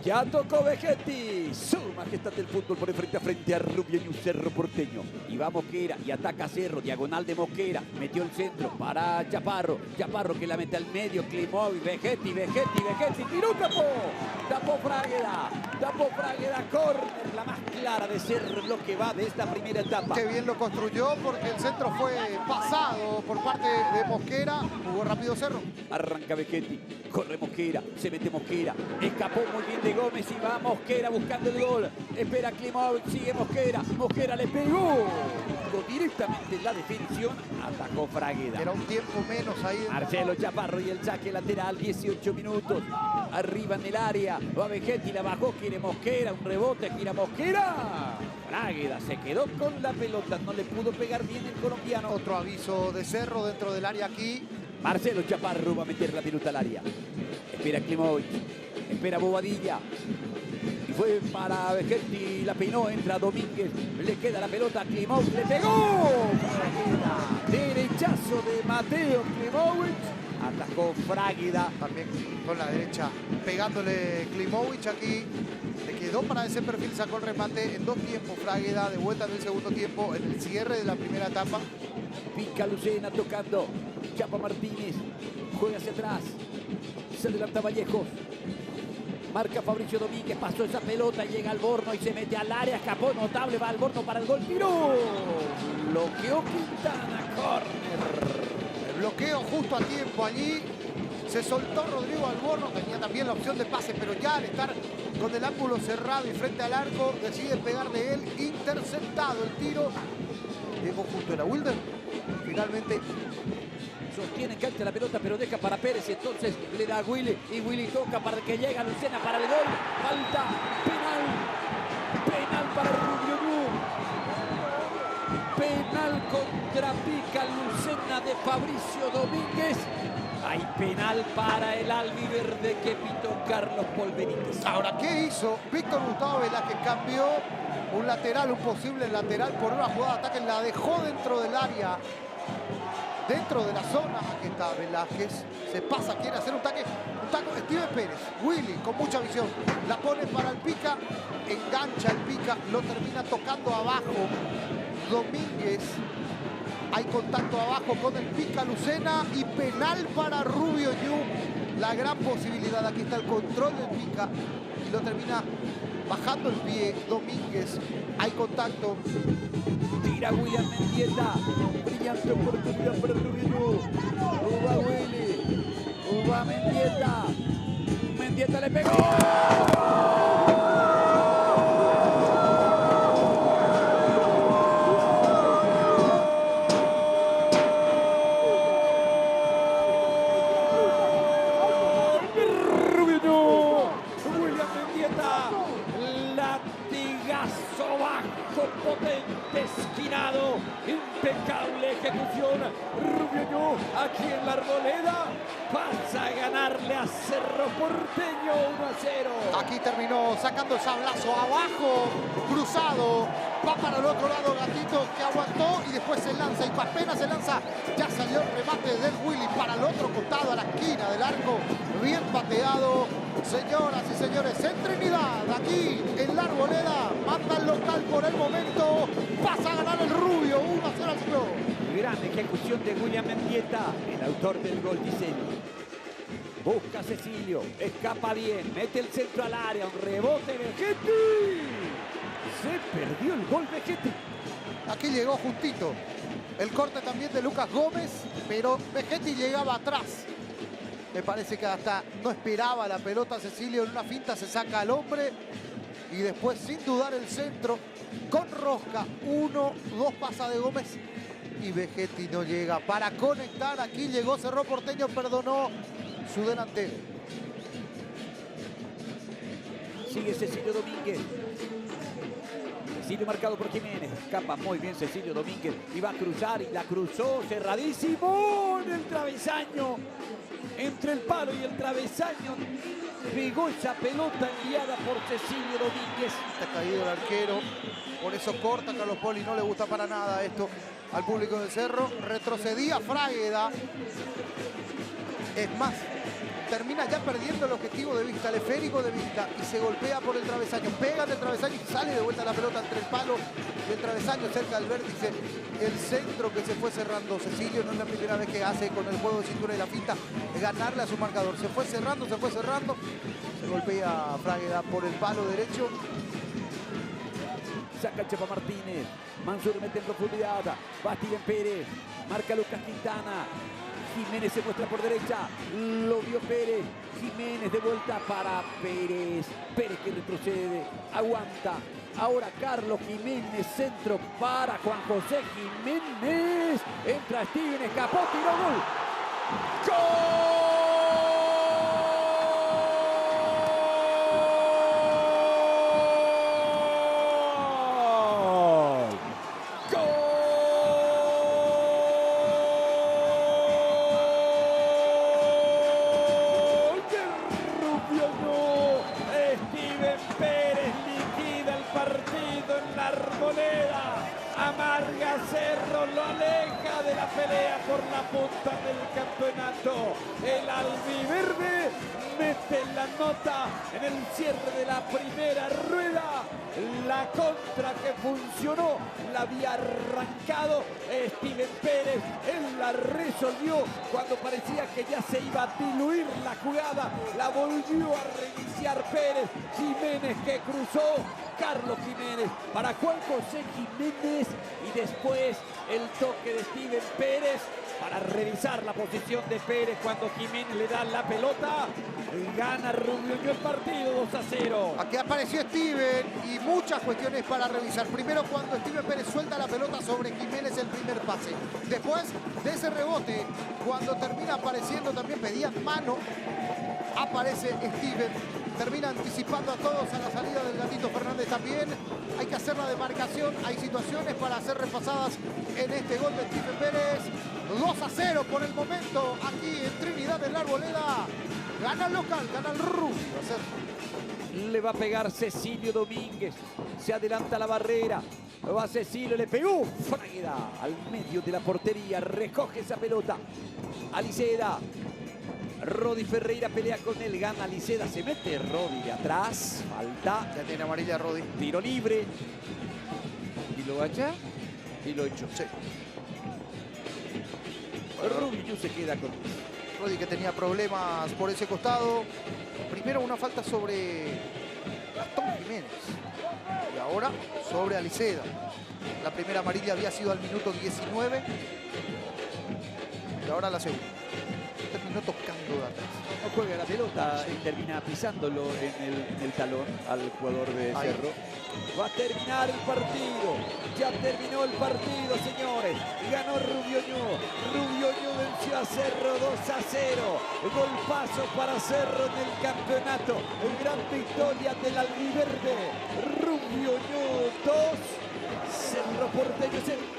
Ya tocó Vegetti. Su majestad del fútbol por el frente a frente a Rubio y un Cerro Porteño. Y va Mosquera y ataca Cerro. Diagonal de Mosquera. Metió el centro para Chaparro. Chaparro que la mete al medio. Klimovic. Vegetti. Tiró, tapó Fragueda. Córner. La más clara de Cerro, lo que va de esta primera etapa. Qué bien lo construyó porque el centro fue pasado por parte de Mosquera. Jugó rápido Cerro. Arranca Vegetti. Corre Mosquera. Se mete Mosquera. Escapó muy bien de Gómez y va Mosquera buscando el gol. Espera Klimovic, sigue Mosquera. Mosquera le pegó. Directamente en la definición. Atacó Fragueda. Era un tiempo menos ahí. Marcelo Chaparro y el saque lateral. 18 minutos. Arriba en el área. Va Vegetti, la bajó. Quiere Mosquera. Un rebote. Gira Mosquera. Fragueda se quedó con la pelota. No le pudo pegar bien el colombiano. Otro aviso de Cerro dentro del área aquí. Marcelo Chaparro va a meter la pelota al área. Espera Klimovic. Espera Bobadilla. Y fue para Vegetti. La peinó. Entra Domínguez. Le queda la pelota a Klimovic. Le pegó. Fragueda. Derechazo de Mateo Klimovic. Atacó Fragueda. También con la derecha pegándole Klimovic aquí. Le quedó para ese perfil. Sacó el remate en 2 tiempos. Fragueda de vuelta en el segundo tiempo. En el cierre de la primera etapa. Pica Lucena tocando. Chapa Martínez. Juega hacia atrás. Se adelanta Vallejos. Marca Fabricio Domínguez. Pasó esa pelota. Llega Alborno y se mete al área. Escapó notable. Va Alborno para el gol. Tiró. Bloqueó Quintana. Córner. El bloqueo justo a tiempo allí. Se soltó Rodrigo Alborno. Tenía también la opción de pase, pero ya al estar con el ángulo cerrado y frente al arco, decide pegarle él. Interceptado el tiro. Llegó justo a Wilder. Finalmente sostiene en cancha la pelota, pero deja para Pérez y entonces le da a Willy y Willy toca para que llega Lucena para el gol. Falta, penal para Rubio Ñu. Penal contra Pica Lucena de Fabricio Domínguez. Hay penal para el albiverde que pitó Carlos Paul Benítez. Ahora, ¿qué hizo Víctor Gustavo Velázquez? Cambió un lateral, un posible lateral por una jugada de ataque. La dejó dentro del área, dentro de la zona. Aquí está Velázquez. Se pasa, quiere hacer un taco. Steven Pérez. Willy con mucha visión. La pone para el Pica. Engancha el Pica. Lo termina tocando abajo. Domínguez. Hay contacto abajo con el Pica Lucena y penal para Rubio Ñu. La gran posibilidad. Aquí está el control del Pica y lo termina bajando el pie Domínguez. Hay contacto. Tira William Mendieta. Brillante oportunidad para Rubio Ñu. Uva Willy. Uva Mendieta. Mendieta le pegó. Potente, esquinado, impecable ejecución. Rubio Ñu aquí en la Arboleda pasa a ganarle a Cerro Porteño 1-0. Aquí terminó sacando el sablazo abajo, cruzado, va para el otro lado Gatito que aguantó y después se lanza y apenas se lanza ya salió el remate del Willy para el otro costado a la esquina del arco, bien pateado. Señoras y señores, en Trinidad, aquí en la Arboleda, manda el local por el momento, pasa a ganar el Rubio 1-0 al Ciclo. Gran ejecución de William Mendieta, el autor del gol diseño. Busca Cecilio, escapa bien, mete el centro al área, un rebote Vegetti. Se perdió el gol Vegetti. Aquí llegó justito. El corte también de Lucas Gómez, pero Vegetti llegaba atrás. Me parece que hasta no esperaba la pelota Cecilio, en una finta se saca al hombre y después sin dudar el centro con rosca. 1-2 pasa de Gómez y Vegetti no llega para conectar. Aquí llegó Cerro Porteño, perdonó su delantero. Sigue Cecilio Domínguez. Cecilio marcado por Jiménez. Escapa muy bien Cecilio Domínguez. Y va a cruzar y la cruzó cerradísimo en el travesaño. Entre el palo y el travesaño pegó esa pelota enviada por Cecilio Domínguez. Está caído el arquero, por eso corta Carlos Paul y no le gusta para nada esto al público del Cerro. Retrocedía Fragueda. Es más, termina ya perdiendo el objetivo de vista, el esférico de vista, y se golpea por el travesaño, pega en el travesaño y sale de vuelta la pelota entre el palo y el travesaño cerca del vértice. El centro que se fue cerrando Cecilio, no es la primera vez que hace con el juego de cintura y la finta ganarle a su marcador. Se fue cerrando, se golpea Fragueda por el palo derecho. Saca Chepa Martínez, Mansur mete en profundidad, va Steven Pérez, marca Lucas Quintana, Jiménez se muestra por derecha, lo vio Pérez, Jiménez de vuelta para Pérez, Pérez que retrocede, aguanta, ahora Carlos Jiménez, centro para Juan José Jiménez, entra Steven, escapó, tiró, gol, ¡gol! Amarga Cerro, lo aleja de la pelea por la punta del campeonato. El albiverde mete la nota en el cierre de la primera rueda. La contra que funcionó la había arrancado Steven Pérez. Él la resolvió cuando parecía que ya se iba a diluir la jugada. La volvió a reiniciar Pérez. Jiménez que cruzó. Carlos Jiménez para Juan José Jiménez y después el toque de Steven Pérez para revisar la posición de Pérez cuando Jiménez le da la pelota. Gana Rubio el partido 2-0. Aquí apareció Steven y muchas cuestiones para revisar. Primero cuando Steven Pérez suelta la pelota sobre Jiménez el primer pase. Después de ese rebote, cuando termina apareciendo también pedían mano, aparece Steven. Termina anticipando a todos a la salida del Gatito Fernández también. Hay que hacer la demarcación. Hay situaciones para ser repasadas en este gol de Steven Pérez. 2-0 por el momento aquí en Trinidad de la Arboleda. Gana el local, gana el Rubio. Le va a pegar Cecilio Domínguez. Se adelanta la barrera. Va Cecilio, le pegó. Fragueda al medio de la portería. Recoge esa pelota. Aliceda. Rodi Ferreira pelea con él, gana Liceda, se mete Rodi de atrás, falta. Ya tiene amarilla Rodi. Tiro libre. Y lo echa y lo echó. Sí. Rubio se queda con Rodi que tenía problemas por ese costado. Primero una falta sobre Gastón Jiménez. Y ahora sobre Aliceda. La primera amarilla había sido al minuto 19. Y ahora la segunda. Terminó tocando de atrás. No juega la pelota y termina pisándolo en el talón al jugador de Cerro. Va a terminar el partido. Ya terminó el partido, señores. Ganó Rubio Ñu. Rubio Ñu venció a Cerro 2-0. Golpazo para Cerro en el campeonato. Gran victoria del albiverde. Rubio Ñu 2. Cerro Porteño 0.